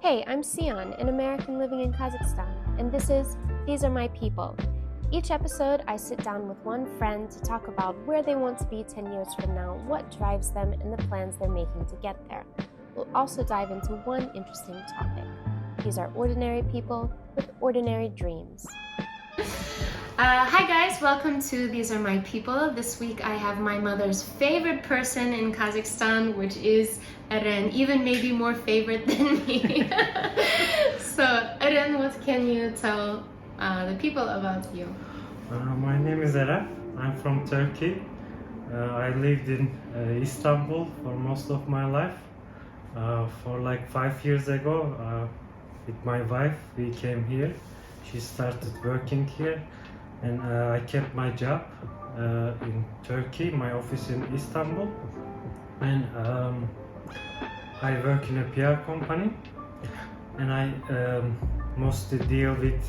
Hey, I'm Sion, an American living in Kazakhstan, and this is These Are My People. Each episode, I sit down with one friend to talk about where they want to be 10 years from now, what drives them, and the plans they're making to get there. We'll also dive into one interesting topic. These are ordinary people with ordinary dreams. Hi guys, welcome to These Are My People. This week I have my mother's favorite person in Kazakhstan, which is Eren, even maybe more favorite than me. So Eren, what can you tell the people about you? My name is Eren. I'm from Turkey. I lived in Istanbul for most of my life. For like 5 years ago, with my wife, we came here. She started working here, and I kept my job in Turkey, my office in Istanbul, and I work in a PR company, and I mostly deal with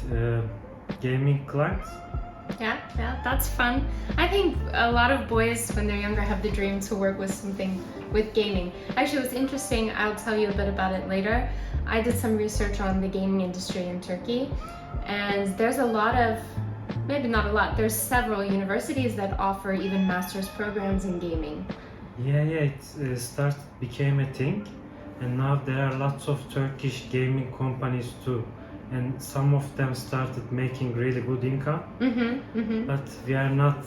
gaming clients. Yeah, that's fun. I think a lot of boys, when they're younger, have the dream to work with something with gaming. Actually, what's interesting, I'll tell you a bit about it later. I did some research on the gaming industry in Turkey, and there's a lot of, maybe not a lot, there's several universities that offer even master's programs in gaming. Yeah, it became a thing, and now there are lots of Turkish gaming companies too, and some of them started making really good income. But we are not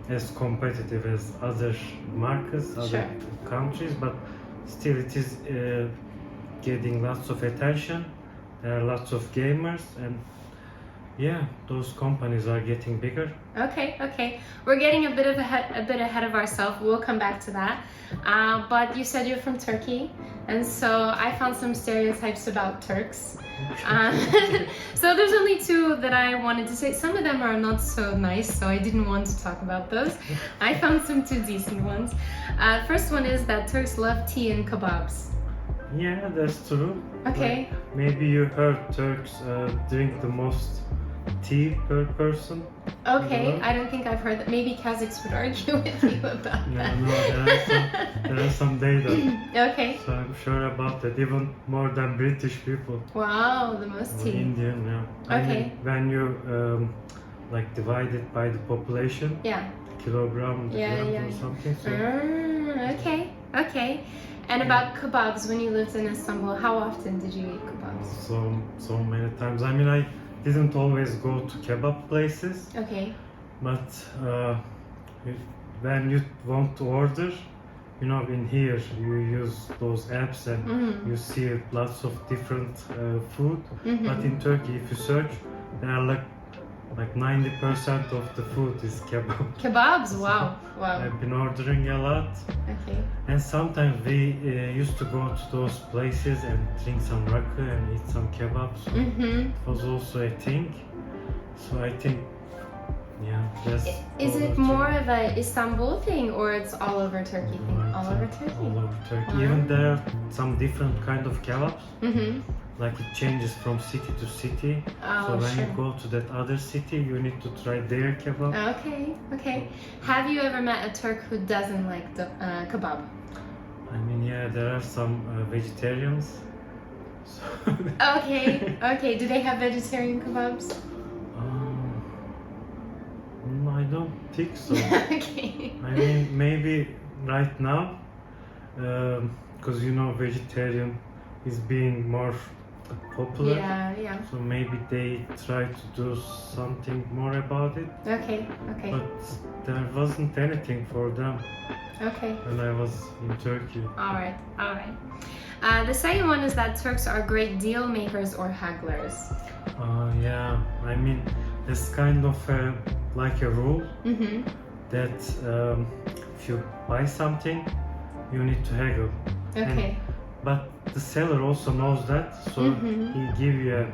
as competitive as other markets, other countries, but still it is getting lots of attention. There are lots of gamers, and yeah, those companies are getting bigger. Okay. We're getting a bit ahead of ourselves. We'll come back to that. But you said you're from Turkey, and so I found some stereotypes about Turks. So there's only two that I wanted to say. Some of them are not so nice, so I didn't want to talk about those. I found some two decent ones. First one is that Turks love tea and kebabs. Yeah, that's true. Okay. Like, maybe you heard Turks drink the most tea per person. Okay, I don't think I've heard that. Maybe Kazakhs would argue with you about that. No, there are some data. Okay. So I'm sure about that, even more than British people. Wow, the most Or tea. Indian, yeah. Okay. I mean, when you like divide it by the population, kilogram or something. So. Okay. And about kebabs, when you lived in Istanbul, how often did you eat kebabs? So many times. I mean, I didn't always go to kebab places. Okay. But when you want to order, in here you use those apps and you see lots of different food. But in Turkey, if you search, there are like 90% of the food is kebab. Kebabs? Wow. I've been ordering a lot. Okay. And sometimes we used to go to those places and drink some rakı and eat some kebabs. It was also a thing. So I think, that's... Is it more of a Istanbul thing, or it's all over Turkey thing? All over Turkey? All over Turkey. Wow. Even there are some different kind of kebabs. Like it changes from city to city. So when you go to that other city, you need to try their kebab. Okay. Have you ever met a Turk who doesn't like the kebab? I mean, there are some vegetarians. So Okay. Do they have vegetarian kebabs? I don't think so. Okay. I mean, maybe right now, because vegetarian is being more popular. Yeah. So maybe they try to do something more about it. Okay. But there wasn't anything for them. Okay. When I was in Turkey. All right. The second one is that Turks are great deal makers or hagglers. Yeah. I mean, it's kind of like a rule that if you buy something, you need to haggle. Okay. But the seller also knows that, so he give you a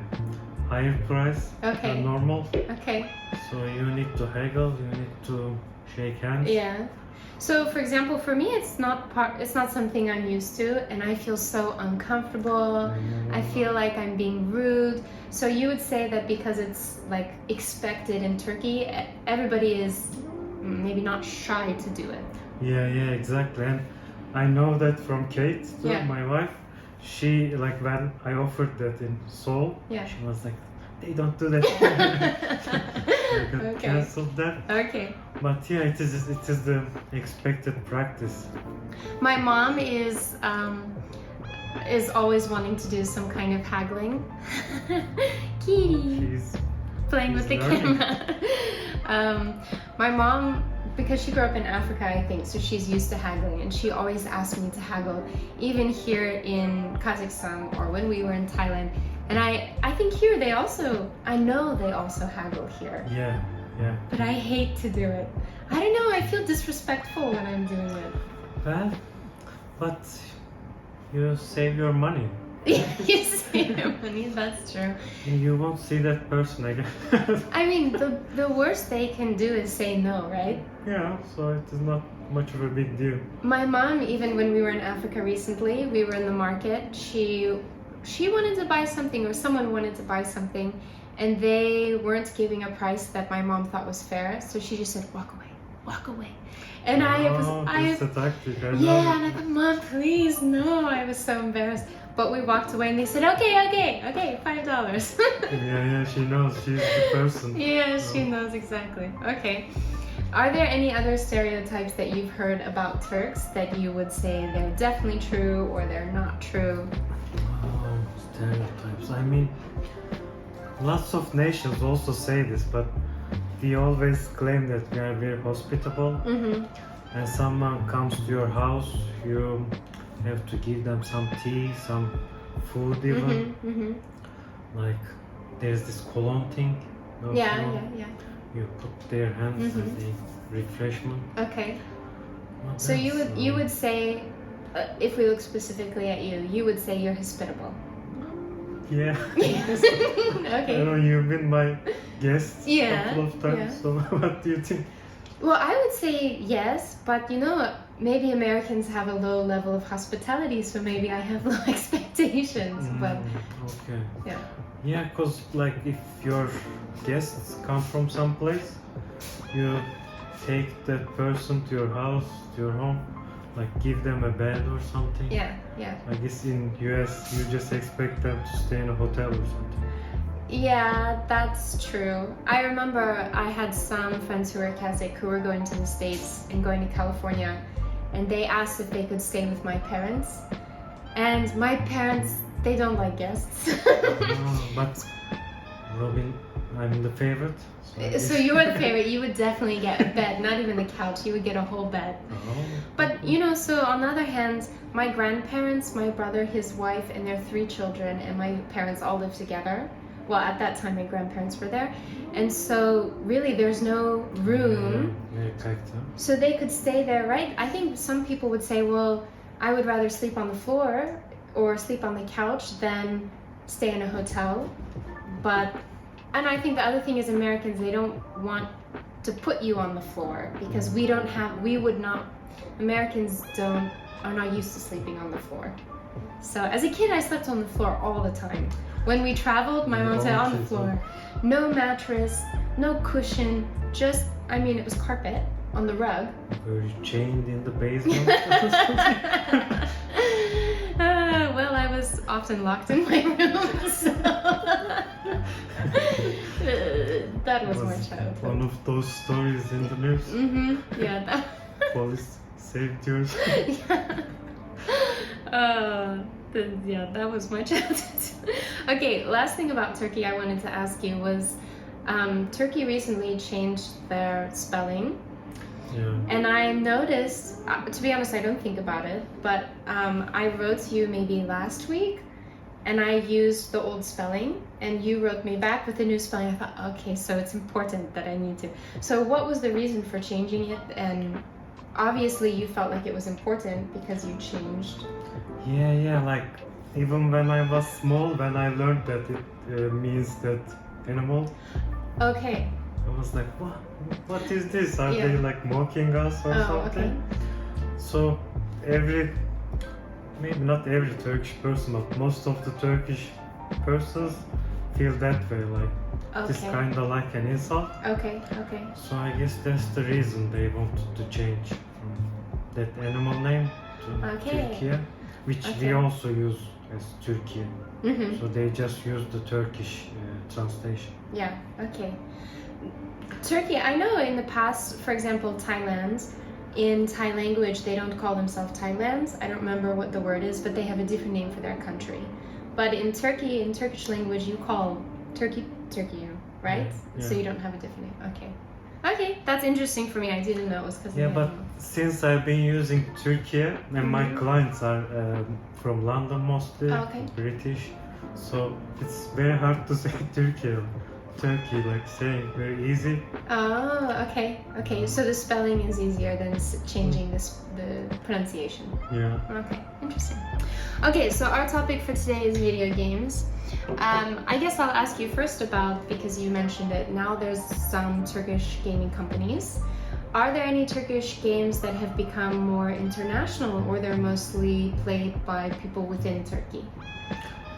higher price than normal. Okay. So you need to haggle, you need to shake hands. Yeah. So, for example, for me, it's not something I'm used to, and I feel so uncomfortable. I feel like I'm being rude. So you would say that because it's like expected in Turkey, everybody is maybe not shy to do it. Yeah, exactly. And I know that from Kate, too, my wife. she like when I offered that in Seoul, Yeah. she was like, they don't do that. I got Okay. cancelled that. Okay. But yeah, it is the expected practice. My mom is always wanting to do some kind of haggling. Kitty. She's Playing with the learning. camera. My mom, because she grew up in Africa, I think, so she's used to haggling, and she always asked me to haggle, even here in Kazakhstan or when we were in Thailand. And I think here I know they also haggle here, Yeah. but I hate to do it. I don't know, I feel disrespectful when I'm doing it. Well, but you save your money. You save your money, that's true. You won't see that person again. I mean, the worst they can do is say no, right? Yeah, so it is not much of a big deal. My mom, even when we were in Africa recently, we were in the market, she wanted to buy something, or someone wanted to buy something, and they weren't giving a price that my mom thought was fair, so she just said, walk away. And that's the tactic. I yeah, know. and I thought, Mom, please, no. I was so embarrassed. But we walked away and they said, okay, $5. Yeah, she knows. She's the person. Yeah, she knows exactly. Okay. Are there any other stereotypes that you've heard about Turks that you would say they're definitely true or they're not true? Oh, stereotypes. I mean, lots of nations also say this, but we always claim that we are very hospitable. Mm-hmm. And someone comes to your house, you have to give them some tea, some food even. Mm-hmm. Mm-hmm. Like there's this cologne thing. Yeah. You put their hands Mhm. and the refreshment. Okay. What So else? you would say, if we look specifically at you would say you're hospitable. Yeah. I Okay. know you've been my guest a Yeah, couple of times, yeah. so what do you think? Well, I would say yes, but maybe Americans have a low level of hospitality, so maybe I have low expectations. But Okay. yeah. Yeah, because like if your guests come from someplace, you take that person to your house, to your home, like give them a bed or something. Yeah. I guess in US you just expect them to stay in a hotel or something. Yeah, that's true. I remember I had some friends who were Kazakh who were going to the States and going to California, and they asked if they could stay with my parents. And my parents, they don't like guests. But Robin, I'm the favorite. So you were the favorite. You would definitely get a bed, not even the couch. You would get a whole bed. But so on the other hand, my grandparents, my brother, his wife, and their 3 children, and my parents all live together. Well, at that time, my grandparents were there. And so really there's no room. So they could stay there, right? I think some people would say, well, I would rather sleep on the floor or sleep on the couch than stay in a hotel. And I think the other thing is Americans, they don't want to put you on the floor because Americans are not used to sleeping on the floor. So as a kid, I slept on the floor all the time. When we traveled, my mom said on the floor. No mattress, no cushion, it was carpet on the rug. Were you chained in the basement? Well, I was often locked in my room, so that was my childhood. One of those stories in the news. Mm-hmm. Yeah. Police saved yours. Yeah, that was my childhood. Okay, last thing about Turkey I wanted to ask you was, Turkey recently changed their spelling. Yeah. And I noticed, to be honest, I don't think about it, but I wrote to you maybe last week, and I used the old spelling, and you wrote me back with the new spelling. I thought, okay, so it's important that I need to. So what was the reason for changing it? And obviously you felt like it was important because you changed. Yeah, like even when I was small, when I learned that it means that animal, Okay. I was like, what is this? Are Yeah. they like mocking us or something? Okay. So maybe not every Turkish person, but most of the Turkish persons feel that way, like this Okay. kind of like an insult. Okay. So I guess that's the reason they wanted to change from that animal name to Okay. Turkey, which we Okay. also use as Turkey. Mm-hmm. So they just use the Turkish translation. Yeah, okay. Turkey, I know in the past, for example, Thailand, in Thai language, they don't call themselves Thailand. I don't remember what the word is, but they have a different name for their country. But in Turkey, in Turkish language, you call Turkey, right? Yeah. So you don't have a different name. Okay. Okay, that's interesting for me. I didn't know it was because Yeah, but since I've been using Turkey and my clients are from London mostly, Okay. British, so it's very hard to say Turkey, like saying very easy. Oh, okay. Okay, so the spelling is easier than changing the pronunciation. Yeah. Okay, interesting. Okay, so our topic for today is video games. I guess I'll ask you first about, because you mentioned it, now there's some Turkish gaming companies. Are there any Turkish games that have become more international, or they're mostly played by people within Turkey?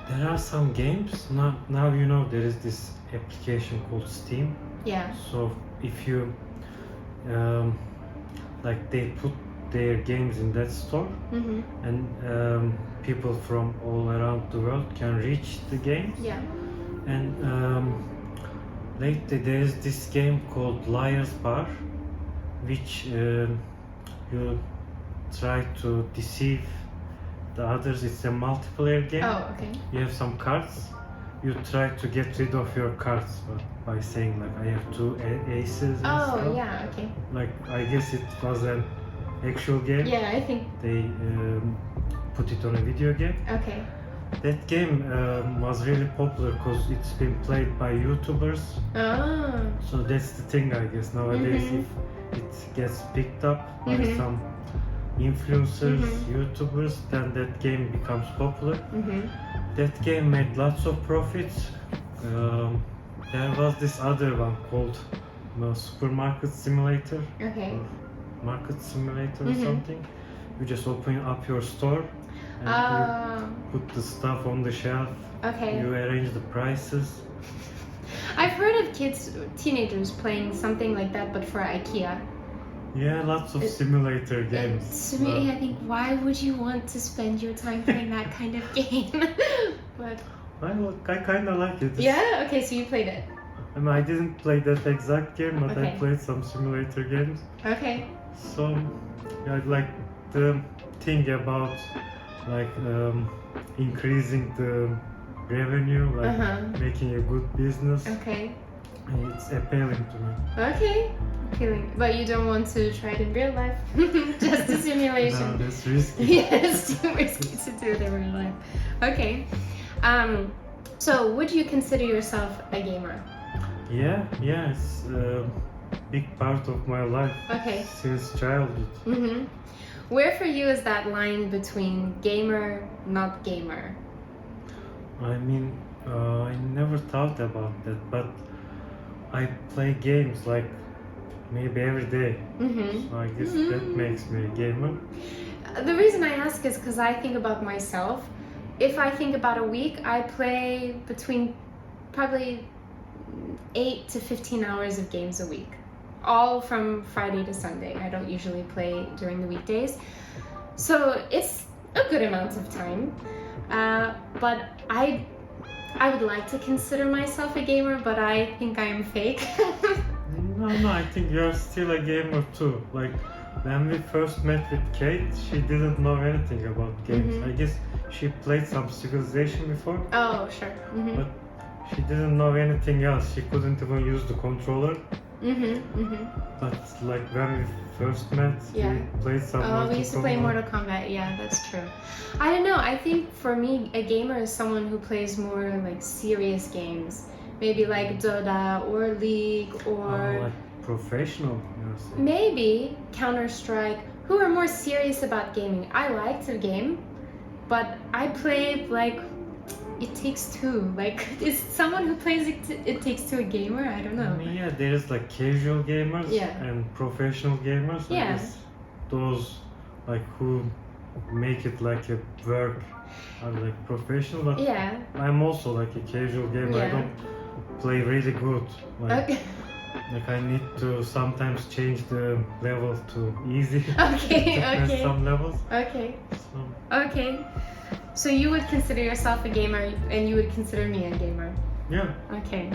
There are some games. Now you know there is this application called Steam. Yeah. So if you like they put their games in that store, Mm-hmm. and people from all around the world can reach the games. Yeah. And lately there is this game called Liar's Bar, which you try to deceive the others. It's a multiplayer game. Oh, okay. You have some cards. You try to get rid of your cards by saying like I have two aces and Oh, stuff. yeah, okay. Like I guess it was an actual game. Yeah, I think. They put it on a video game. Okay. That game was really popular because it's been played by YouTubers. Oh. So that's the thing, I guess. Nowadays, Mhm. if it gets picked up by Mhm. some influencers, Mhm. YouTubers, then that game becomes popular. Mm-hmm. That game made lots of profits. There was this other one called Supermarket Simulator, Okay. or Market Simulator or Mhm. something. You just open up your store and you put the stuff on the shelf. Okay. You arrange the prices. I've heard of teenagers playing something like that, but for IKEA. Yeah, lots of simulator games. To me, I think, why would you want to spend your time playing that kind of game? But I kind of like it. yeah, okay, so you played it. I mean, I didn't play that exact game, but Okay. I played some simulator games. Okay. So, yeah, like the thing about like increasing the revenue, like making a good business, Okay. it's appealing to me. Okay. Appealing. But you don't want to try it in real life? Just a simulation. No, that's risky. Yes, too risky to do it in real life. Okay. So would you consider yourself a gamer? Yeah, it's a big part of my life Okay. since childhood. Mm-hmm. Where for you is that line between gamer, not gamer? I mean, I never thought about that, but I play games like maybe every day. Mm-hmm. So I guess that makes me a gamer. The reason I ask is because I think about myself. If I think about a week, I play between probably 8 to 15 hours of games a week. All from Friday to Sunday. I don't usually play during the weekdays. So it's a good amount of time. But I would like to consider myself a gamer, but I think I am fake. No, I think you're still a gamer too. Like when we first met with Kate, she didn't know anything about games. Mhm. I guess she played some Civilization before, Oh, sure. Mm-hmm. but she didn't know anything else. She couldn't even use the controller. Mm-hmm. Mm-hmm. But like when we first met, Yeah. we played some Oh, we used to play Kombat. Mortal Kombat. Yeah, that's true. I don't know. I think for me, a gamer is someone who plays more like serious games. Maybe like Dota or League or Like professional, you're saying. maybe Counter-Strike, who are more serious about gaming. I like to game, but I play like It Takes Two. Like, is someone who plays It Takes Two a gamer? I don't know. I mean, yeah, there is like casual gamers Yeah. and professional gamers. I Yeah. guess those like who make it like a work are like professional. But Yeah. I'm also like a casual gamer. I Yeah. don't play really good. Like, Okay. like I need to sometimes change the level to easy. Okay. to press Okay. some levels. Okay. So, Okay. So you would consider yourself a gamer, and you would consider me a gamer. Yeah, Okay.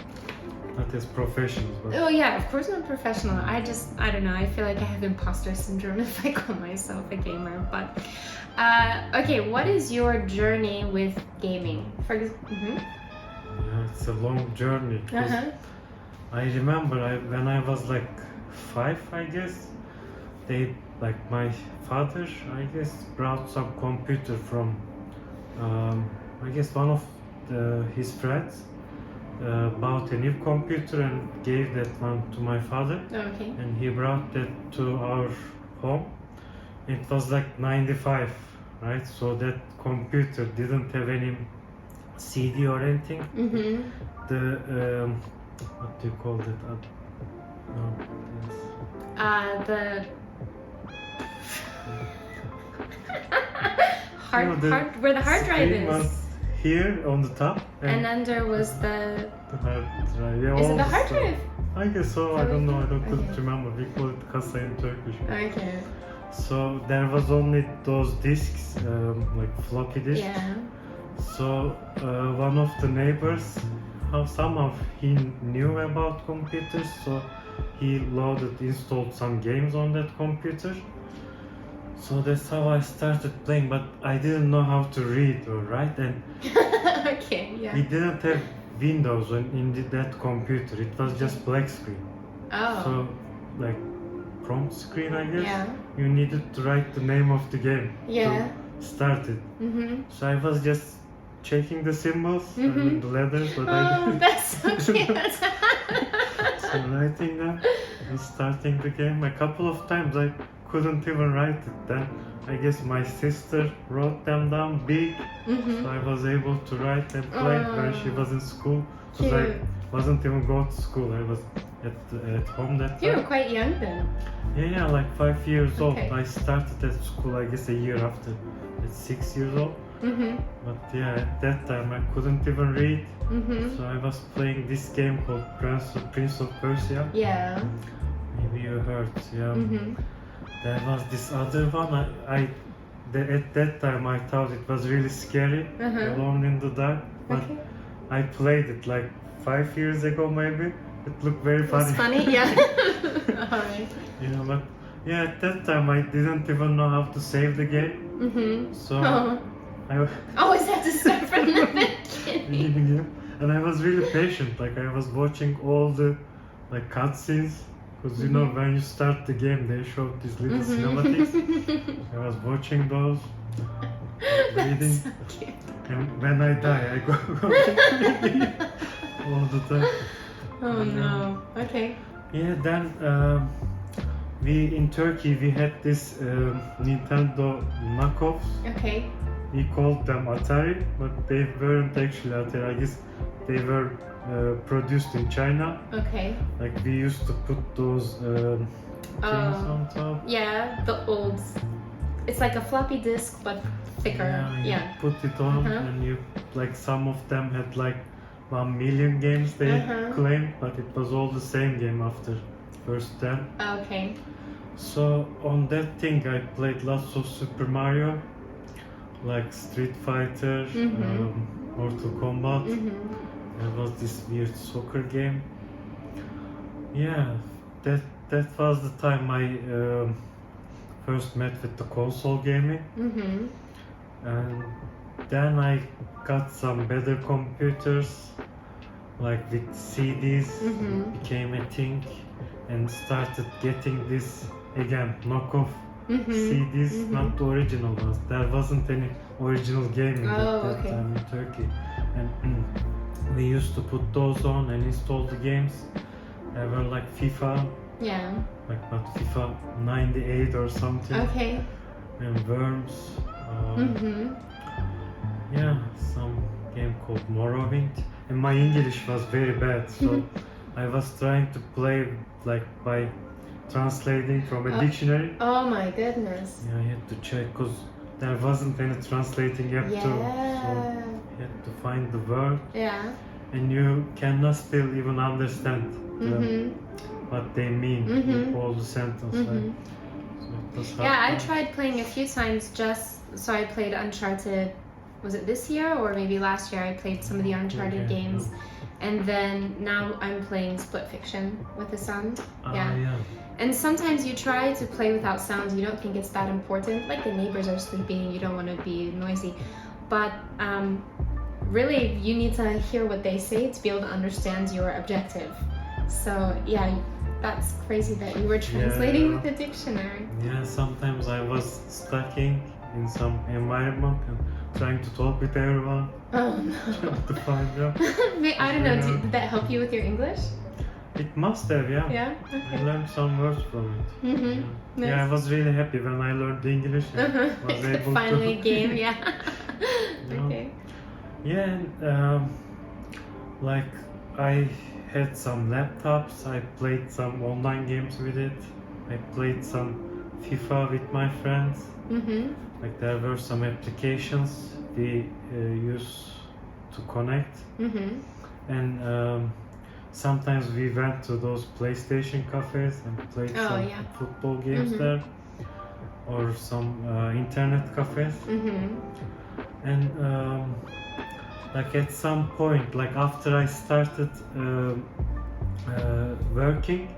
not as professional, but Oh yeah, of course I'm a professional. I don't know. I feel like I have imposter syndrome if I call myself a gamer. But okay, what is your journey with gaming? yeah, it's a long journey. 'Cause I remember when I was like 5, I guess, my father, I guess, brought some computer from, I guess one of his friends bought a new computer and gave that one to my father, Okay. and he brought that to our home. It was like 95, right? So that computer didn't have any CD or anything. Mm-hmm. The what do you call that? No, yes. The where the hard drive screen is. was here on the top, And then there was the. the hard drive. Yeah, Is all it the the hard stuff. drive? I guess so. I So don't we know. I can- couldn't okay. remember. We call it kasa in Turkish. Okay. So there was only those discs, like floppy disks. Yeah. So one of the neighbors, somehow he knew about computers, so he installed some games on that computer. So that's how I started playing, but I didn't know how to read or write, and Okay. Yeah. we didn't have Windows that computer. It was just black screen. Oh. So like prompt screen, I guess. Yeah. You needed to write the name of the game Yeah. to start it. Mm-hmm. So I was just checking the symbols and the letters, but I Oh, didn't. that's so cute. So writing them and starting the game. A couple of times I couldn't even write it. Then I guess my sister wrote them down big, Mm-hmm. so I was able to write and play when she was in school. Because I Cute. wasn't even going to school. I was at home that You were time. quite young then. Yeah, like 5 years old. Okay. I started at school, I guess, a year after. At 6 years old. Mm-hmm. But yeah, at that time I couldn't even read. Mm-hmm. So I was playing this game called Prince of Persia. Yeah. Maybe you heard, yeah. Mm-hmm. There was this other one. At that time I thought it was really scary, Uh-huh. Alone in the Dark. But Okay. I played it like 5 years ago, maybe. It looked very It was funny. funny, yeah. Alright. Yeah, but yeah, at that time I didn't even know how to save the game. Mm-hmm. So Oh. I Always have to start from the beginning. yeah. And I was really patient. Like I was watching all the like cutscenes, because you know when you start the game they showed these little cinematics. I was watching those, reading, That's so cute. and when I die I go all the time. Oh no. Okay. Yeah, then we in Turkey we had this Nintendo knockoffs. Okay. We called them Atari, but they weren't actually Atari. I guess they were produced in China. Okay. Like we used to put those things on top. Yeah, the old. It's like a floppy disk, but thicker. You Yeah. put it on, Uh-huh. and you like some of them had like 1 million games they Uh-huh. claimed, but it was all the same game after first 10. Okay. So on that thing I played lots of Super Mario, like Street Fighter, Mortal Kombat. Mm-hmm. There was this weird soccer game. Yeah, that was the time I first met with the console gaming, Mm-hmm. and then I got some better computers, like with CDs became a thing, and started getting this again knockoff CDs, not the original ones. There wasn't any original gaming at that okay. time in Turkey, and we used to put those on and install the games. There were like FIFA, Yeah. like what, FIFA 98 or something, Okay. and Worms. Mm-hmm. Yeah, some game called Morrowind. And my English was very bad, so I was trying to play like by translating from a dictionary. Oh my goodness. Yeah, I had to check because there wasn't any translating app too. So Yeah. you had to find the word, Yeah. and you cannot still even understand what they mean with all the sentences. Right? So it was hard. Yeah, I tried playing a few times just so I played Uncharted was it this year or maybe last year, I played some of the Uncharted games. And then now I'm playing Split Fiction with the sound. Yeah. And sometimes you try to play without sound, you don't think it's that important, like the neighbors are sleeping, you don't want to be noisy. But really, you need to hear what they say to be able to understand your objective. So yeah, that's crazy that you were translating with the dictionary. Yeah, sometimes I was stuck in some environment and trying to talk with everyone. Oh no. To find out. I don't know, did that help you with your English? It must have, yeah. Yeah? Okay. I learned some words from it. Mm-hmm. Nice. Yeah, I was really happy when I learned English and was able Finally to... a game, yeah. Okay. Yeah, and like I had some laptops, I played some online games with it. I played some FIFA with my friends. Mm-hmm. Like there were some applications we used to connect. Mm-hmm. And sometimes we went to those PlayStation cafes and played some football games there, or some internet cafes. Mm-hmm. And like at some point, like after I started working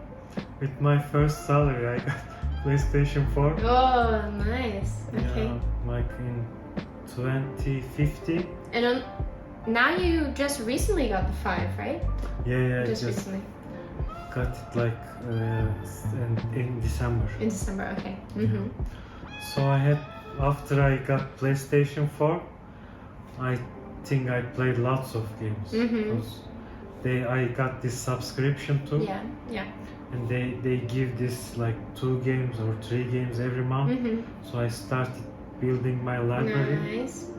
with my first salary, I got PlayStation 4. Oh, nice. Okay. Yeah, like in 2015. And now you just recently got the 5, right? Yeah, Just recently. Got it like in December. In December, okay. Mm-hmm. So after I got PlayStation 4, I think I played lots of games. Mm-hmm. Because I got this subscription too. Yeah. And they give this like 2 games or 3 games every month. Mm-hmm. So I started building my library. Nice.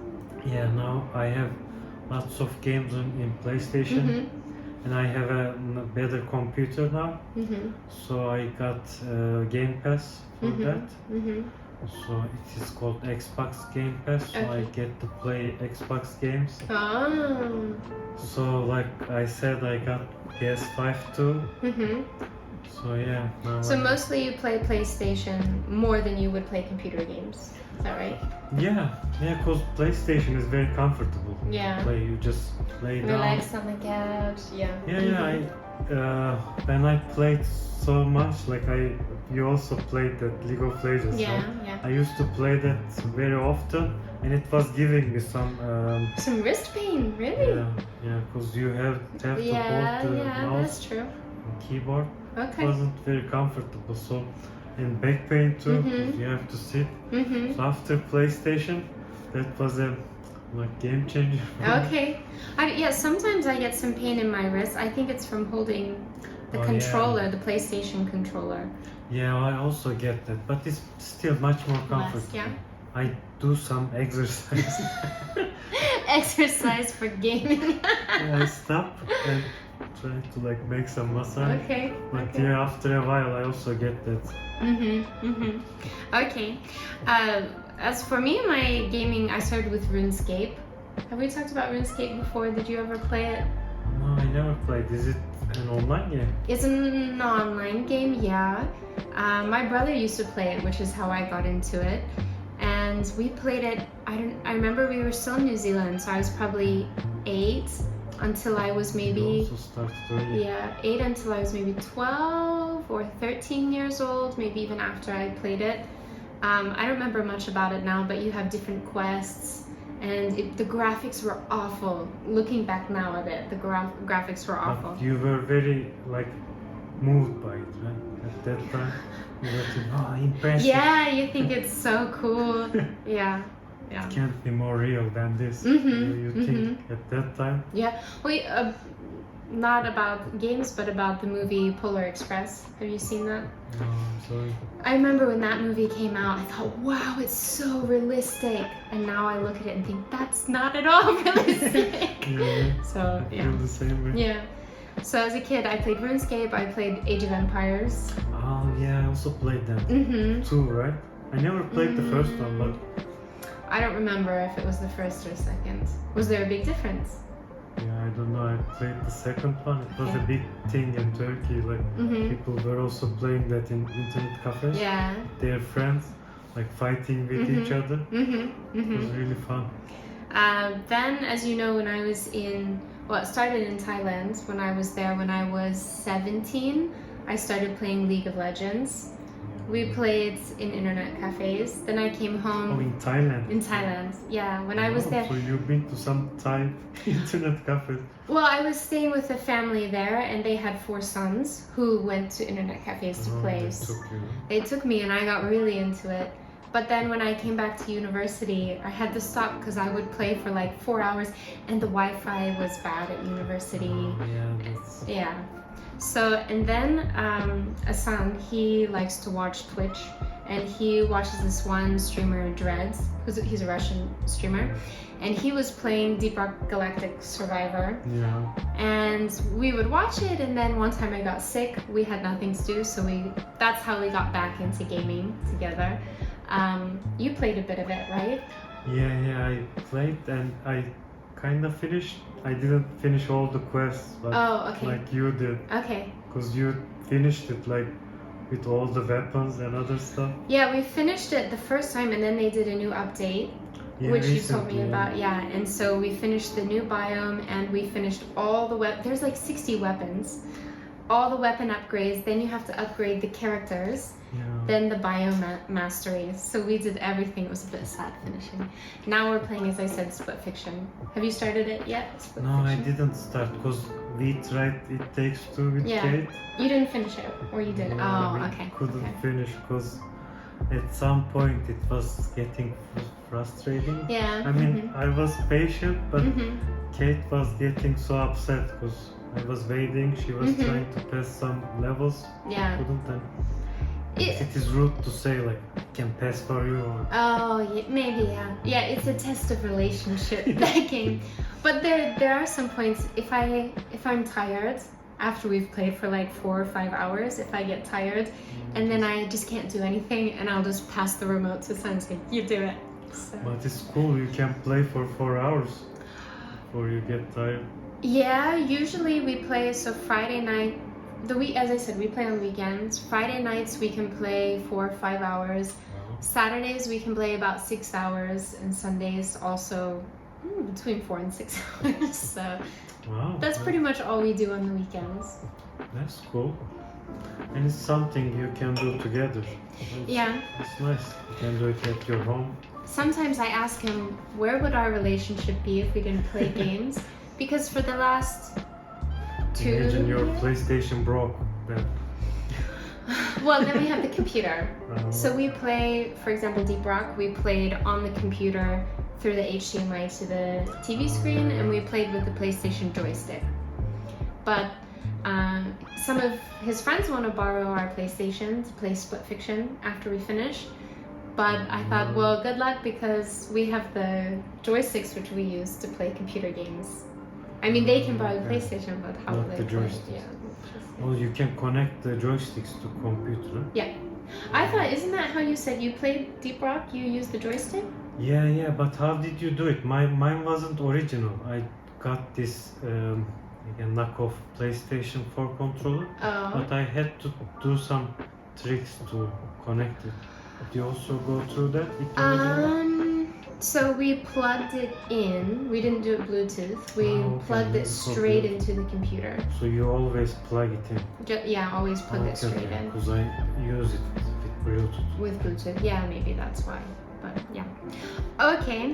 Yeah, now I have lots of games in PlayStation. Mm-hmm. And I have a better computer now. Mm-hmm. So I got Game Pass for that. Mm-hmm. So it is called Xbox Game Pass. So I get to play Xbox games. Oh. So like I said, I got PS5 too. Mm-hmm. So yeah. So mostly you play PlayStation more than you would play computer games. Is that right? Yeah, because PlayStation is very comfortable. Yeah. You just lay down. Relax on the couch. Yeah. Yeah. When I played so much, you also played that League of Legends. Yeah. I used to play that very often, and it was giving me some wrist pain, really? Yeah, because you have to hold the mouse that's true. and keyboard. Okay. It wasn't very comfortable, and back pain too, because you have to sit. Mm-hmm. So after PlayStation, that was a game changer. Okay. Sometimes I get some pain in my wrist. I think it's from holding the controller, the PlayStation controller. Yeah, I also get that, but it's still much more comfortable. Yeah. I do some exercise. Exercise for gaming. I stop and try to make some massage. Okay. But after a while I also get that. Okay. As for me, my gaming, I started with RuneScape. Have we talked about RuneScape before? Did you ever play it? No, I never played. Is it an online game? It's an online game, yeah. My brother used to play it, which is how I got into it. And we played it, I remember we were still in New Zealand, so I was probably 8 until I was maybe... You also started early. Yeah, 8 until I was maybe 12 or 13 years old, maybe even after I played it. I don't remember much about it now, but you have different quests, and the graphics were awful. Looking back now at it, the graphics were awful. But you were very moved by it, right? At that time, you were thinking, impressive. Yeah, you think it's so cool. Yeah. It can't be more real than this. Mm-hmm. You think at that time? Yeah. Well, not about games, but about the movie Polar Express. Have you seen that? No, I'm sorry. I remember when that movie came out, I thought, wow, it's so realistic. And now I look at it and think, that's not at all realistic. Yeah. So, I feel the same way. Yeah. So as a kid, I played RuneScape, I played Age of Empires. Oh, yeah, I also played that. Too, right? I never played the first one, but... I don't remember if it was the first or second. Was there a big difference? Yeah, I don't know. I played the second one. It was a big thing in Turkey. People were also playing that in internet cafes. Yeah. Their friends, fighting with each other. It was really fun. Then, as you know, when I was it started in Thailand. When I was there, when I was 17, I started playing League of Legends. We played in internet cafes. Then I came home. Oh, in Thailand? In Thailand, yeah. When I was there. So you've been to some Thai internet cafes? Well, I was staying with a family there, and they had 4 sons who went to internet cafes to play. They took me, and I got really into it. But then when I came back to university, I had to stop because I would play for like 4 hours, and the Wi-Fi was bad at university. Yeah. So, and then Asan, he likes to watch Twitch, and he watches this one streamer, Dreads, he's a Russian streamer, and he was playing Deep Rock Galactic Survivor. Yeah. And we would watch it, and then one time I got sick, we had nothing to do, so that's how we got back into gaming together. You played a bit of it, right? Yeah, I played and I kind of finished. I didn't finish all the quests, but like you did. Okay. Because you finished it like with all the weapons and other stuff. Yeah, we finished it the first time, and then they did a new update, which you told me about. Yeah, and so we finished the new biome, and we finished all the there's like 60 weapons, all the weapon upgrades. Then you have to upgrade the characters. Then the biome mastery. So we did everything. It was a bit sad finishing. Now we're playing, as I said, Split Fiction. Have you started it yet? No, I didn't start because we tried It Takes Two with Kate. You didn't finish it, or you did? We couldn't finish because at some point it was getting frustrating. Yeah. I mean, I was patient, but Kate was getting so upset because I was waiting. She was trying to pass some levels. Yeah. Couldn't. It is rude to say like I can pass for you. Or... Oh, yeah, maybe yeah. It's a test of relationship, that game. But there are some points. If I'm tired after we've played for like 4 or 5 hours, if I get tired, and then I just can't do anything, and I'll just pass the remote to someone and say, "You do it." So. But it's cool. You can play for 4 hours before you get tired. Yeah, usually we play. So Friday night. As I said, we play on weekends. Friday nights we can play 4 or 5 hours. Saturdays we can play about 6 hours, and Sundays also between 4 and 6 hours. So that's pretty much all we do on the weekends. That's cool. And it's something you can do together. It's nice. You can do it at your home. Sometimes I ask him, where would our relationship be if we didn't play games? Because for the last... Imagine your PlayStation broke then. Well, then we have the computer. So we play, for example, Deep Rock, we played on the computer through the HDMI to the TV screen, and we played with the PlayStation joystick. But some of his friends want to borrow our PlayStation to play Split Fiction after we finish. But I thought, well, good luck, because we have the joysticks which we use to play computer games. I mean, they can borrow the PlayStation, but how will they play? Well, you can connect the joysticks to computer. Yeah. I thought, isn't that how you said you played Deep Rock? You used the joystick? Yeah, but how did you do it? Mine wasn't original. I got this knockoff PlayStation 4 controller, but I had to do some tricks to connect it. Did you also go through that with the original? So we plugged it in. We didn't do it Bluetooth. We plugged it straight into the computer. So you always plug it in? Always plug it straight in. Because I use it with Bluetooth. With Bluetooth, yeah, maybe that's why. But yeah. Okay,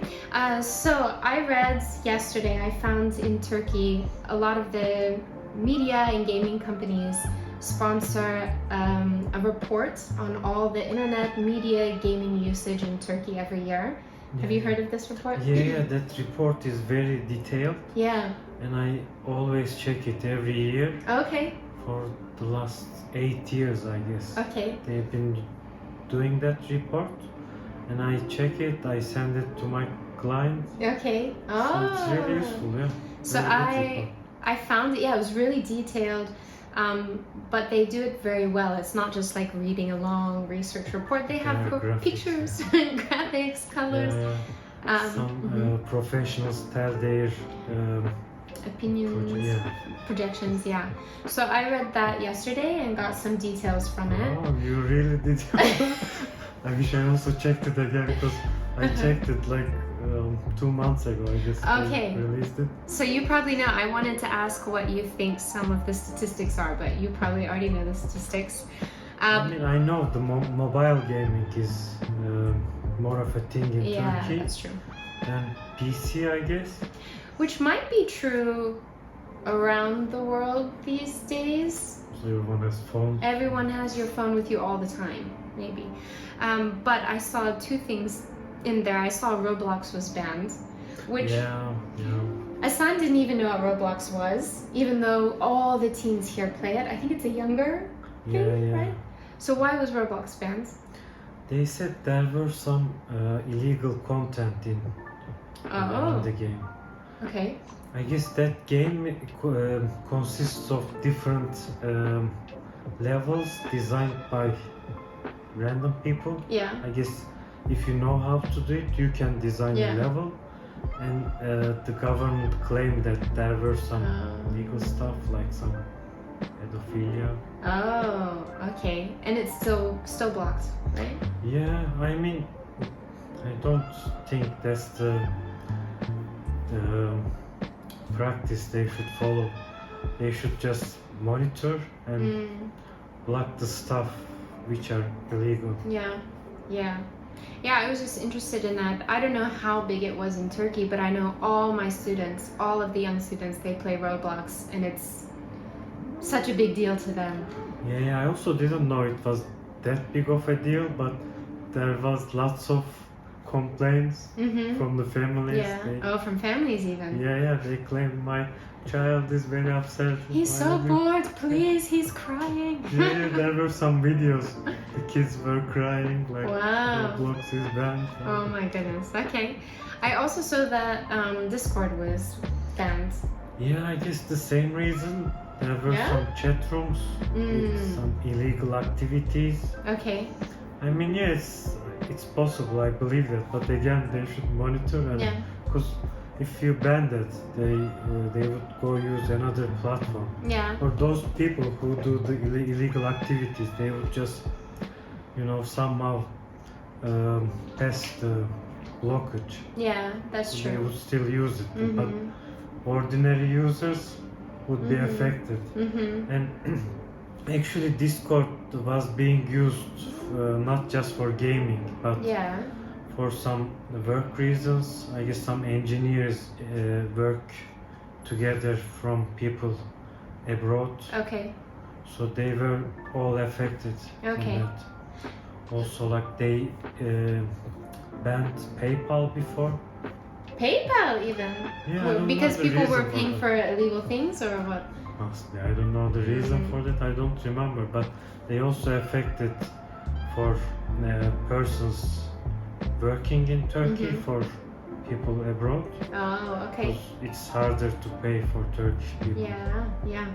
so I read yesterday, I found in Turkey a lot of the media and gaming companies sponsor a report on all the internet media gaming usage in Turkey every year. Have you heard of this report? Yeah, that report is very detailed. Yeah. And I always check it every year. Okay. For the last 8 years, I guess. Okay. They've been doing that report, and I check it, I send it to my client. Okay. So it's really useful, yeah. So I found it, it was really detailed. But they do it very well. It's not just like reading a long research report. They have pictures, graphics, colors. Some professionals tell their opinions, projections. Yeah. So I read that yesterday and got some details from it. Oh, you really did. I wish I also checked it again, because I checked it like 2 months ago, I guess. Okay. They released it. So you probably know. I wanted to ask what you think some of the statistics are, but you probably already know the statistics. I mean, I know the mobile gaming is more of a thing in Yeah, Turkey that's true. than PC, I guess. Which might be true around the world these days. So everyone has phone. Everyone has your phone with you all the time, maybe. But I saw two things in there. I saw Roblox was banned, which Yeah. Asan didn't even know what Roblox was, even though all the teens here play it. I think it's a younger thing, right? So why was Roblox banned? They said there were some illegal content in the game. Okay. I guess that game consists of different levels designed by random people. Yeah. I guess if you know how to do it, you can design a level. And the government claimed that there were some legal stuff, like some pedophilia. Oh, okay. And it's still blocked, right? Yeah, I mean, I don't think that's the practice they should follow. They should just monitor and block the stuff which are illegal. Yeah, I was just interested in that. I don't know how big it was in Turkey, but I know all my students, all of the young students, they play Roblox, and it's such a big deal to them. Yeah, I also didn't know it was that big of a deal, but there was lots of complaints from the families. Yeah. From families even. Yeah, they claim my child is very upset. He's so bored, please, he's crying. Yeah, there were some videos. The kids were crying, like Roblox is banned. Oh my goodness, okay. I also saw that Discord was banned. Yeah, I guess the same reason. There were some chat rooms with some illegal activities. Okay. I mean, yeah, it's possible, I believe that, but again, they should monitor, and because if you ban that, they would go use another platform. Yeah. Or those people who do the illegal activities, they would just, somehow pass the blockage. Yeah, that's true. They would still use it, but ordinary users would be affected. And actually, Discord was being used not just for gaming, but for some work reasons. I guess some engineers work together from people abroad. Okay. So they were all affected. Okay. In that. Also, like they banned PayPal before. PayPal even? Yeah, because people were paying for illegal things, or what? I don't know the reason for that. I don't remember, but they also affected for persons working in Turkey, for people abroad. Oh, okay. It's harder to pay for Turkish people. Yeah.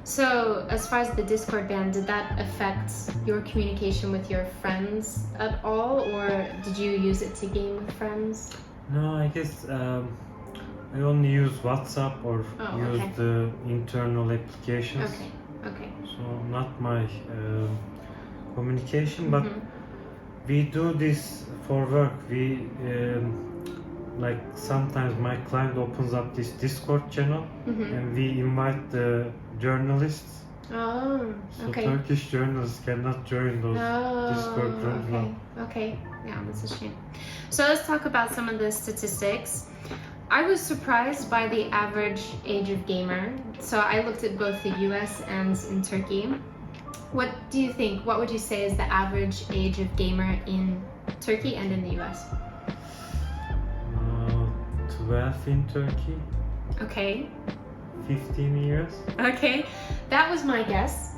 So, as far as the Discord ban, did that affect your communication with your friends at all, or did you use it to game with friends? No, I guess I only use WhatsApp or use the internal applications. Okay. So not my communication, but we do this for work. We like sometimes my client opens up this Discord channel and we invite the journalists. Oh, okay. So Turkish journalists cannot join those Discord rooms. Okay. Yeah, that's a shame. So let's talk about some of the statistics. I was surprised by the average age of gamer. So I looked at both the US and in Turkey. What do you think? What would you say is the average age of gamer in Turkey and in the US? 12 in Turkey. Okay. 15 years. Okay, that was my guess.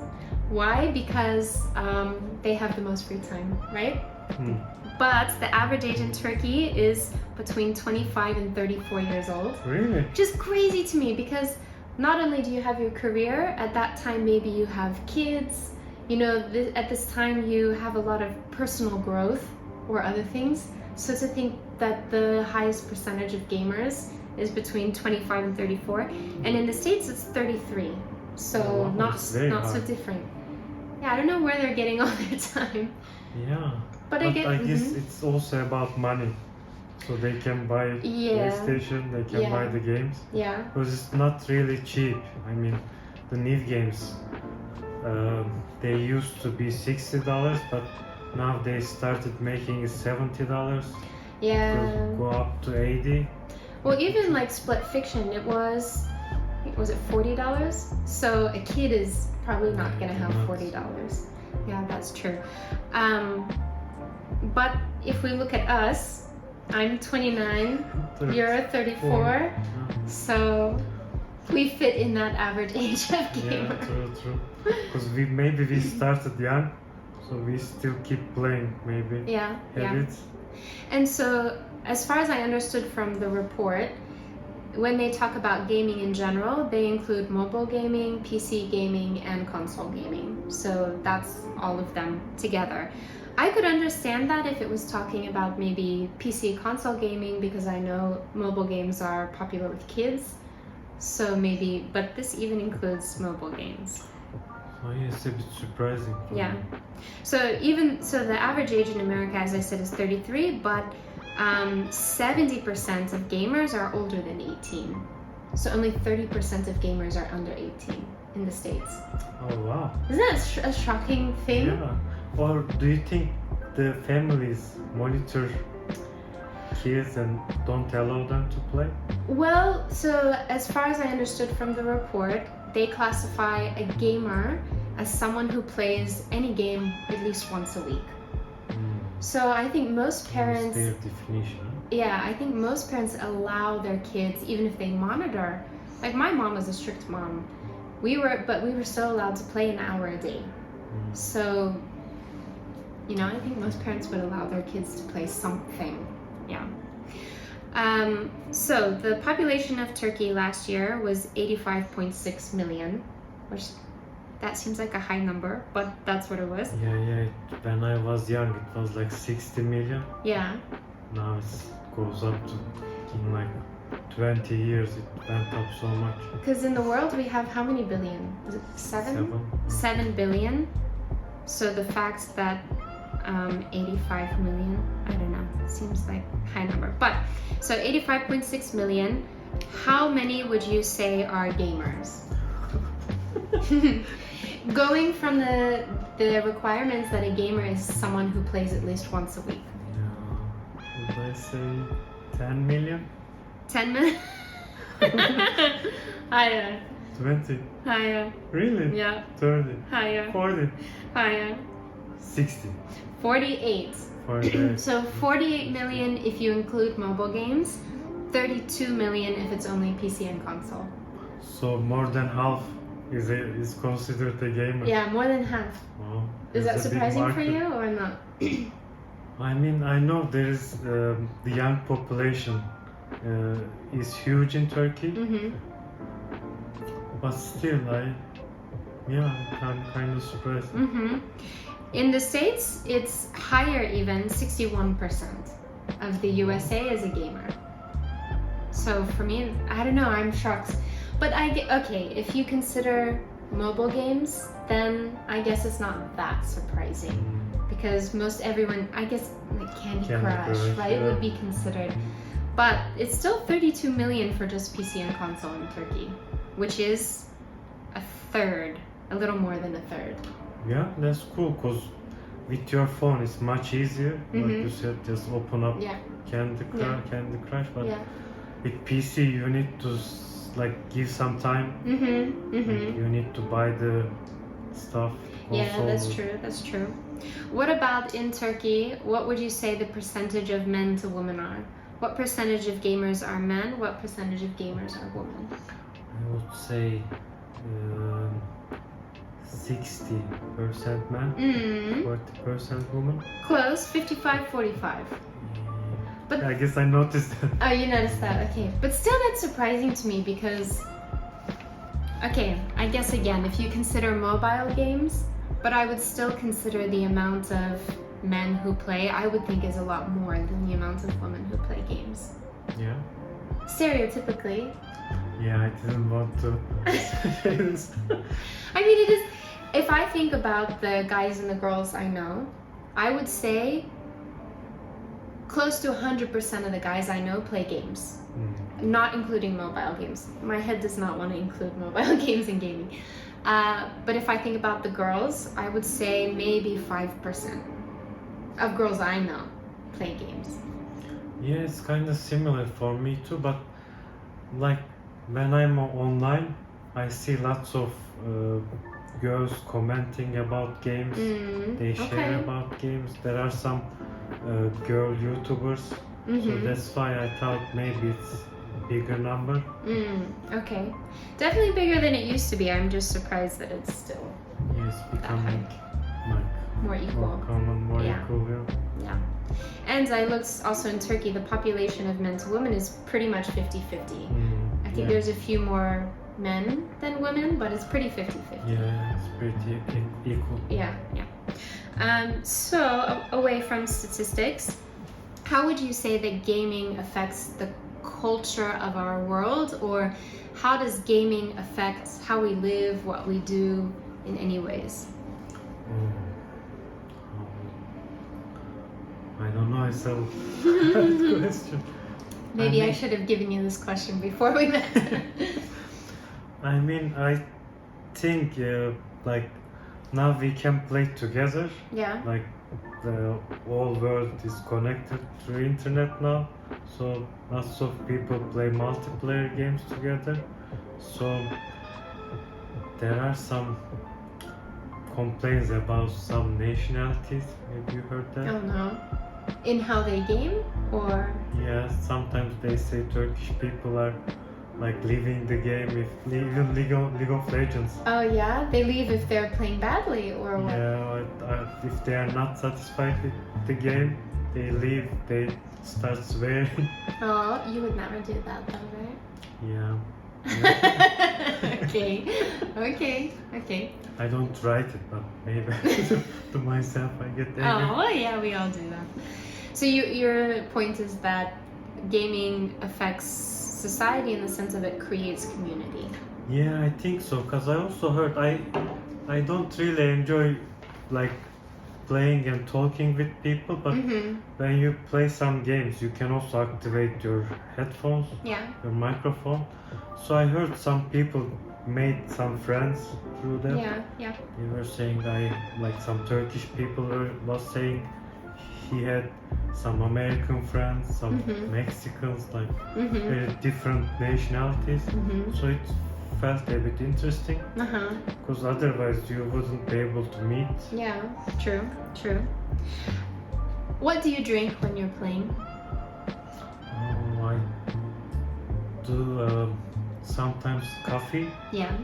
Why? Because they have the most free time, right? But the average age in Turkey is between 25 and 34 years old. Really? Just crazy to me, because not only do you have your career, at that time maybe you have kids, at this time you have a lot of personal growth or other things. So to think that the highest percentage of gamers is between 25 and 34, and in the States it's 33. So not so different. Yeah, I don't know where they're getting all their time. Yeah. But I guess it's also about money. So they can buy Yeah. PlayStation, they can Yeah. buy the games. Yeah. Because it's not really cheap. I mean, the new games, they used to be $60, but now they started making it $70. Yeah. Go up to 80. Well, even like Split Fiction, it was it $40? So a kid is probably not gonna have $40. Yeah, that's true. But if we look at us, I'm 29, you're 34, so we fit in that average age of gamer. Yeah, true. Because we started young, so we still keep playing maybe. Yeah. Habits. And so, as far as I understood from the report, when they talk about gaming in general, they include mobile gaming, PC gaming, and console gaming. So that's all of them together. I could understand that if it was talking about maybe PC console gaming, because I know mobile games are popular with kids. So maybe, but this even includes mobile games. Oh yeah, it's a bit surprising. Yeah. So the average age in America, as I said, is 33, but 70% of gamers are older than 18. So only 30% of gamers are under 18 in the States. Oh wow. Isn't that a shocking thing? Yeah. Or do you think the families monitor kids and don't allow them to play? Well, so as far as I understood from the report, they classify a gamer as someone who plays any game at least once a week. So I think most parents, That's their definition. yeah, I think most parents allow their kids, even if they monitor. Like my mom was a strict mom. We were still allowed to play an hour a day. So, I think most parents would allow their kids to play something. Yeah. So the population of Turkey last year was 85.6 million, which that seems like a high number, but that's what it was. Yeah. When I was young, it was like 60 million. Yeah. Now it goes up to, in like 20 years, it went up so much. Because in the world we have how many billion? Is it 7? 7 billion. So the fact that 85 million, I don't know, it seems like a high number. But, so 85.6 million, how many would you say are gamers? Going from the requirements that a gamer is someone who plays at least once a week. Yeah. Would I say 10 million? 10 million? Higher. 20? Higher. Really? Yeah. 30? Higher. 40? Higher. 60? 48. 48. So 48 million if you include mobile games, 32 million if it's only PC and console. So more than half is considered a gamer. Yeah, more than half. Wow. Is that It's a big surprising for market. you or not? I mean, I know there is the young population is huge in Turkey, Mm-hmm. but still, I'm kind of surprised. Mm-hmm. In the States, it's higher even, 61% of the USA is a gamer. So for me, I don't know, I'm shocked. But okay, if you consider mobile games, then I guess it's not that surprising. Because most everyone, I guess, like Candy Crush, right, yeah. would be considered. But it's still 32 million for just PC and console in Turkey, which is a third, a little more than a third. Yeah, that's cool, because with your phone it's much easier. Like Mhm. you said, just open up Yeah. Candy Crush, but Yeah. with PC you need to give some time. Mm-hmm. Mm-hmm. You need to buy the stuff. Yeah, console. that's true. That's true. What about in Turkey? What would you say the percentage of men to women are? What percentage of gamers are men? What percentage of gamers are women? I would say 60% man, 40% woman. Close, 55-45. But I guess I noticed that. oh, you noticed that? Okay, but still, that's surprising to me because. Okay, I guess again, if you consider mobile games, but I would still consider the amount of men who play, I would think is a lot more than the amount of women who play games. Yeah. Stereotypically. Yeah, I didn't want to say this. I mean, it is. If I think about the guys and the girls I know, I would say close to 100% of the guys I know play games, not including mobile games. My head does not want to include mobile games in gaming. But if I think about the girls, I would say maybe 5% of girls I know play games. Yeah, it's kind of similar for me too, but like when I'm online, I see lots of girls commenting about games. They share about games. There are some girl YouTubers, so that's why I thought maybe it's a bigger number. Okay, definitely bigger than it used to be. I'm just surprised that it's still Yes, becoming like more equal. more common, more equal. Yeah. And I looked also in Turkey, the population of men to women is pretty much 50-50. I think there's a few more men than women, but it's pretty 50-50. Yeah, it's pretty equal. Yeah. So, away from statistics, how would you say that gaming affects the culture of our world, or how does gaming affect how we live, what we do in any ways? I don't know, it's a hard question. Maybe I should have given you this question before we met. I mean, I think like now we can play together. Yeah. Like the whole world is connected through internet now, so lots of people play multiplayer games together. So there are some complaints about some nationalities. Have you heard that? Oh no. In how they game, or? Yeah, sometimes they say Turkish people are like leaving the game, even League of Legends. Oh yeah, they leave if they're playing badly, or what? Yeah, if they are not satisfied with the game, they leave. They start swearing. Oh, you would never do that though, right? Yeah. Okay. I don't write it, but maybe to myself I get angry. Oh, well, yeah, we all do that. So your point is that gaming affects society in the sense of it creates community. Yeah, I think so. Cause I also heard I don't really enjoy like playing and talking with people, but when you play some games, you can also activate your headphones, your microphone. So I heard some people made some friends through that. Yeah. They were saying like some Turkish people was saying he had some American friends, some Mexicans, like very different nationalities. So it felt a bit interesting because otherwise you wouldn't be able to meet. Yeah, true. What do you drink when you're playing? Oh, I do sometimes coffee. Yeah.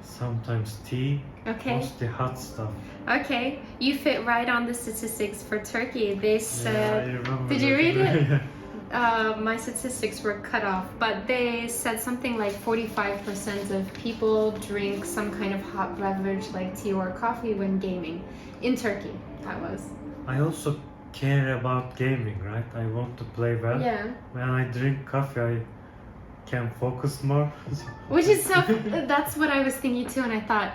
Sometimes tea. Okay. Mostly hot stuff. Okay, you fit right on the statistics for Turkey. They said, I remember. Did you read it? Yeah. My statistics were cut off, but they said something like 45% of people drink some kind of hot beverage like tea or coffee when gaming. In Turkey, that was. I also care about gaming, right? I want to play well. Yeah. When I drink coffee, I can focus more. Which is so, that's what I was thinking too, and I thought,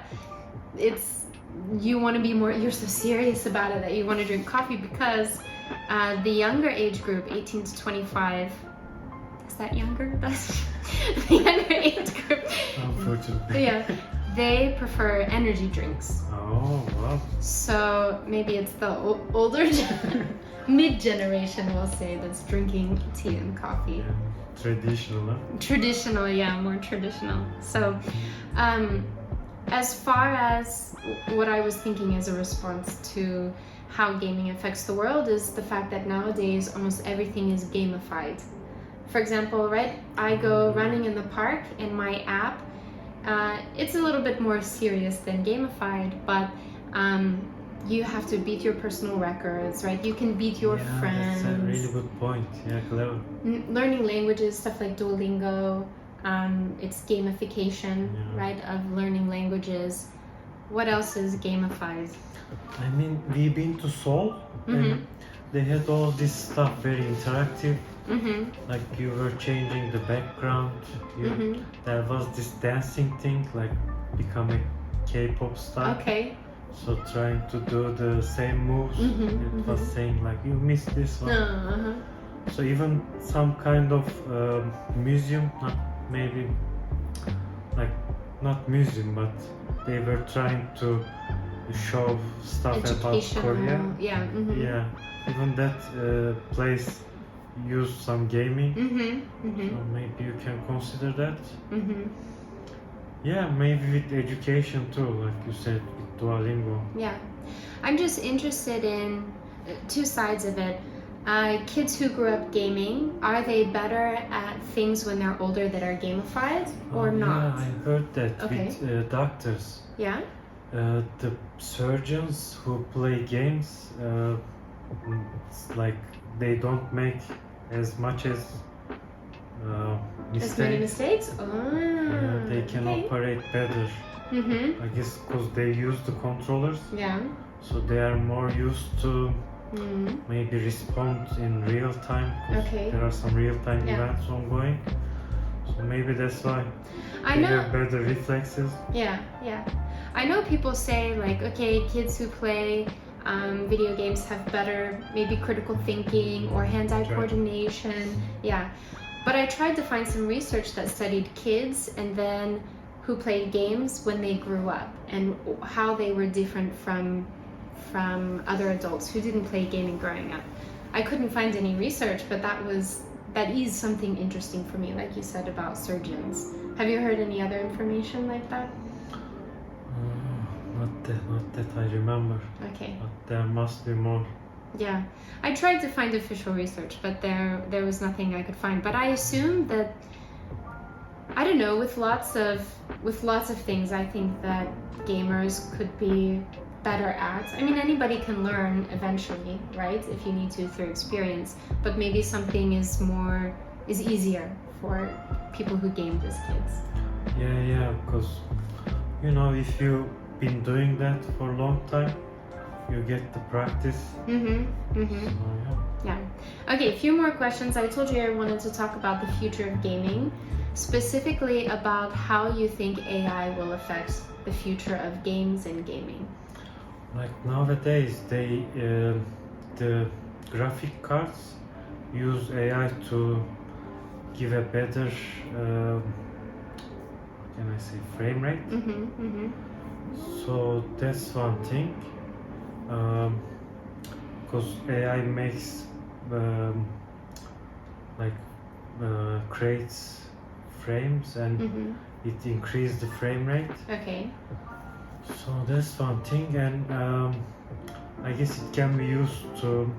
you want to be more, you're so serious about it that you want to drink coffee because the younger age group, 18 to 25, is that younger? That's the younger age group. Unfortunately. Yeah, they prefer energy drinks. Oh, wow. So maybe it's the older mid-generation, we'll say, that's drinking tea and coffee. Yeah. Traditional, huh? Traditional, yeah, more traditional. So, as far as what I was thinking as a response to how gaming affects the world is the fact that nowadays almost everything is gamified. For example, right, I go running in the park and my app, it's a little bit more serious than gamified, but you have to beat your personal records, right? You can beat your friends. That's a really good point. Yeah, clever. Learning languages, stuff like Duolingo, it's gamification, right, of learning languages. What else is gamified? I mean, we've been to Seoul and they had all this stuff very interactive. Like you were changing the background. There was this dancing thing, like become a K-pop star. Okay. So trying to do the same moves, it was saying like you missed this one. So even some kind of museum, not maybe like not museum, but they were trying to show stuff about Korea. Yeah. Yeah, even that place used some gaming. So maybe you can consider that. Yeah, maybe with education too, like you said, with Duolingo. Yeah, I'm just interested in two sides of it. Kids who grew up gaming, are they better at things when they're older that are gamified or not? Yeah, I heard that Okay. with doctors. Yeah? The surgeons who play games, it's like they don't make as much as As many mistakes. mistakes? Oh, They can okay. operate better. I guess because they use the controllers, Yeah. so they are more used to maybe respond in real time. 'Cause Okay. there are some real time Yeah. events ongoing. So maybe that's why I they know. have better reflexes. Yeah. I know people say like, okay, kids who play video games have better maybe critical thinking or hand-eye Sure. coordination. Yeah. But I tried to find some research that studied kids and then who played games when they grew up and how they were different from other adults who didn't play gaming growing up. I couldn't find any research, but that is something interesting for me, like you said about surgeons. Have you heard any other information like that? Not that I remember. Okay. But there must be more. Yeah, I tried to find official research, but there was nothing I could find. But I assume that, I don't know, with lots of things, I think that gamers could be better at. I mean, anybody can learn eventually, right? If you need to through experience. But maybe something is easier for people who gamed as kids. Yeah, because if you've been doing that for a long time, you get the practice. So, Yeah. Okay, a few more questions. I told you I wanted to talk about the future of gaming, specifically about how you think AI will affect the future of games and gaming. Like nowadays, the graphic cards use AI to give a better, how can I say, frame rate. So that's one thing. Because AI makes creates frames and it increases the frame rate. Okay. So that's one thing, and I guess it can be used to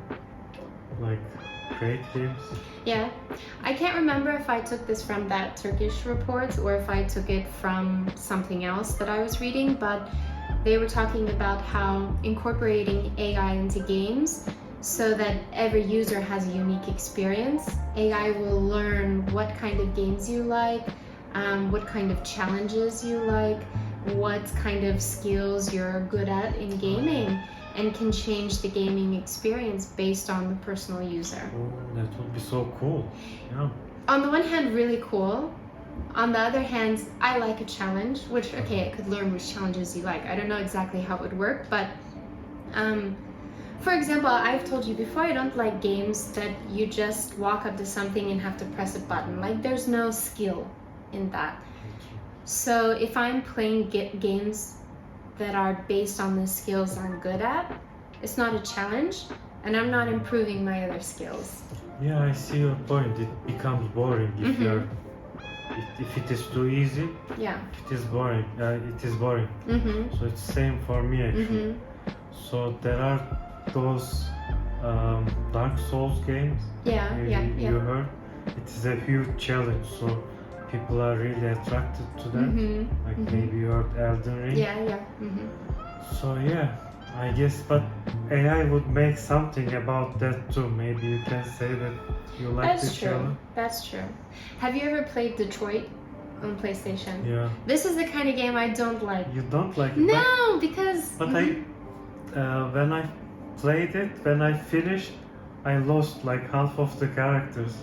create games. Yeah, I can't remember if I took this from that Turkish report or if I took it from something else that I was reading, but they were talking about how incorporating AI into games so that every user has a unique experience. AI will learn what kind of games you like, what kind of challenges you like, what kind of skills you're good at in gaming, and can change the gaming experience based on the personal user. Oh, that would be so cool. Yeah. On the one hand, really cool. On the other hand, I like a challenge, which, okay, I could learn which challenges you like. I don't know exactly how it would work, but for example, I've told you before, I don't like games that you just walk up to something and have to press a button. Like, there's no skill in that. So if I'm playing games that are based on the skills I'm good at, it's not a challenge, and I'm not improving my other skills. Yeah, I see your point. It becomes boring if you're if it is too easy. Yeah. It is boring. So it's same for me actually. So there are those Dark Souls games. Maybe you heard. It is a huge challenge. So people are really attracted to that. Maybe you heard Elden Ring. Yeah. So yeah, I guess, but AI would make something about that too. Maybe you can say that you like the challenge. That's true. Have you ever played Detroit on PlayStation? Yeah. This is the kind of game I don't like. You don't like it? No, because... But when I played it, when I finished, I lost like half of the characters.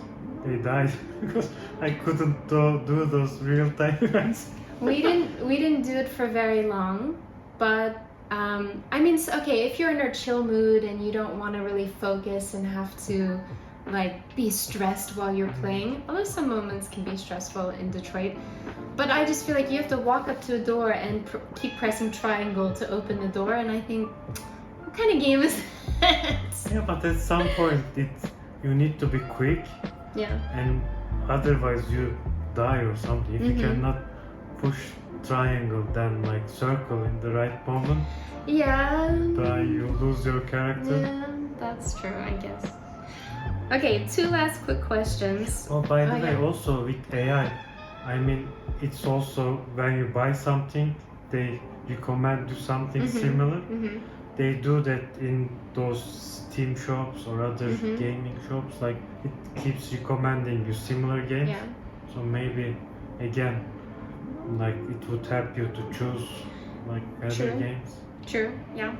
They died because I couldn't do those real-time events. we didn't do it for very long, but I mean, okay, if you're in a chill mood and you don't want to really focus and have to like be stressed while you're playing, although some moments can be stressful in Detroit, but I just feel like you have to walk up to a door and keep pressing triangle to open the door, and I think, what kind of game is that? Yeah, but at some point you need to be quick, Yeah. and otherwise you die or something. If you cannot push triangle, then like circle in the right moment, Yeah. you lose your character. Yeah, that's true, I guess. Okay, 2 last quick questions. Oh, by the Oh, way, yeah. also with AI, I mean, it's also when you buy something, they recommend you something similar. They do that in those Steam shops or other gaming shops. Like it keeps recommending you similar games. Yeah. So maybe again, like it would help you to choose like better True. games. True, yeah.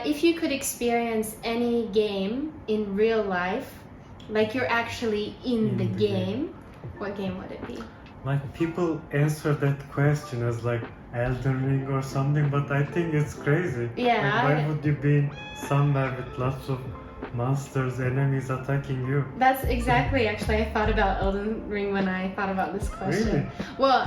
If you could experience any game in real life, like you're actually in the game, what game would it be? Like people answer that question as like Elden Ring or something, but I think it's crazy. Yeah, Like, why would you be somewhere with lots of monsters, enemies attacking you? That's exactly, actually, I thought about Elden Ring when I thought about this question. Really? Well,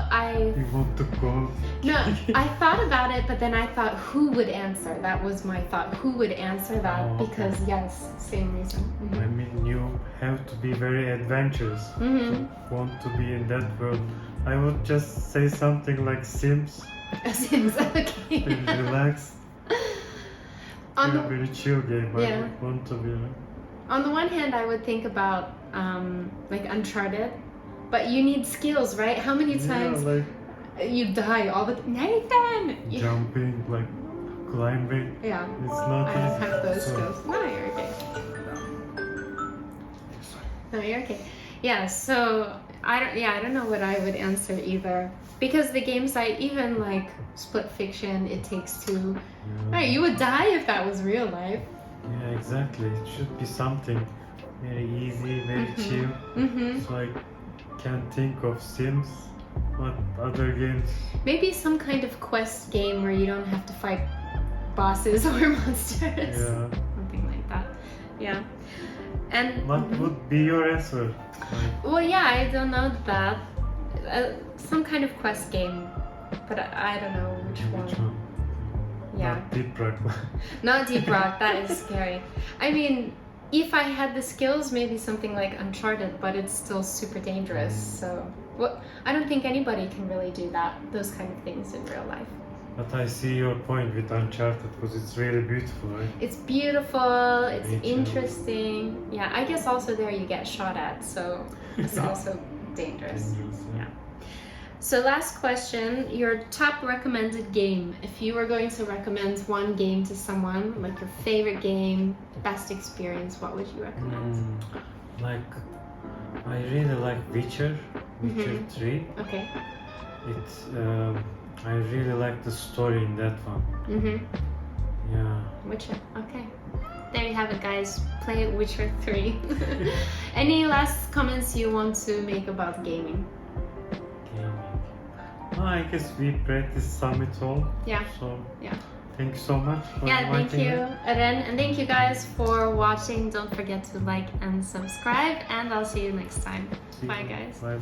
You want to go? No, I thought about it, but then I thought, who would answer? That was my thought. Who would answer that? Oh, okay. Because, yes, same reason. I mean, you have to be very adventurous to want to be in that world. I would just say something like Sims. Sims, okay. Very relaxed. On Yeah, the, very chill game. I Yeah. would want to be. on the one hand, I would think about like Uncharted, but you need skills, right? How many times Yeah, like you die all the Nathan! jumping, like climbing. Yeah, It's not I don't easy. have those So- skills. No, you're okay. No, you're okay. Yeah, so I don't know what I would answer either. Because the games even like Split Fiction, It Takes Two. Yeah. Right, you would die if that was real life. Yeah, exactly. It should be something very easy, very chill. So I can't think of Sims. What other games? Maybe some kind of quest game where you don't have to fight bosses or monsters. Yeah. Something like that. Yeah. And What would be your answer? Like, well, yeah, I don't know that. Some kind of quest game, but I don't know which one. Yeah. Not Deep Rock. Not Deep Rock, that is scary. I mean, if I had the skills, maybe something like Uncharted, but it's still super dangerous. So, I don't think anybody can really do those kind of things in real life. But I see your point with Uncharted because it's really beautiful, right? It's beautiful, it's Nature. interesting. Yeah, I guess also there you get shot at, so it's also dangerous. Yeah. So last question, your top recommended game. If you were going to recommend one game to someone, like your favorite game, best experience, what would you recommend? Like, I really like Witcher 3. Okay. It's, I really like the story in that one. Yeah. Witcher, okay. There you have it, guys. Play Witcher 3. Any last comments you want to make about gaming? Gaming. Oh, I guess we practiced some it all. Yeah. So, Yeah. thank you so much for Yeah, thank inviting you, me. Eren, and thank you guys for watching. Don't forget to like and subscribe, and I'll see you next time. Bye, guys. Bye.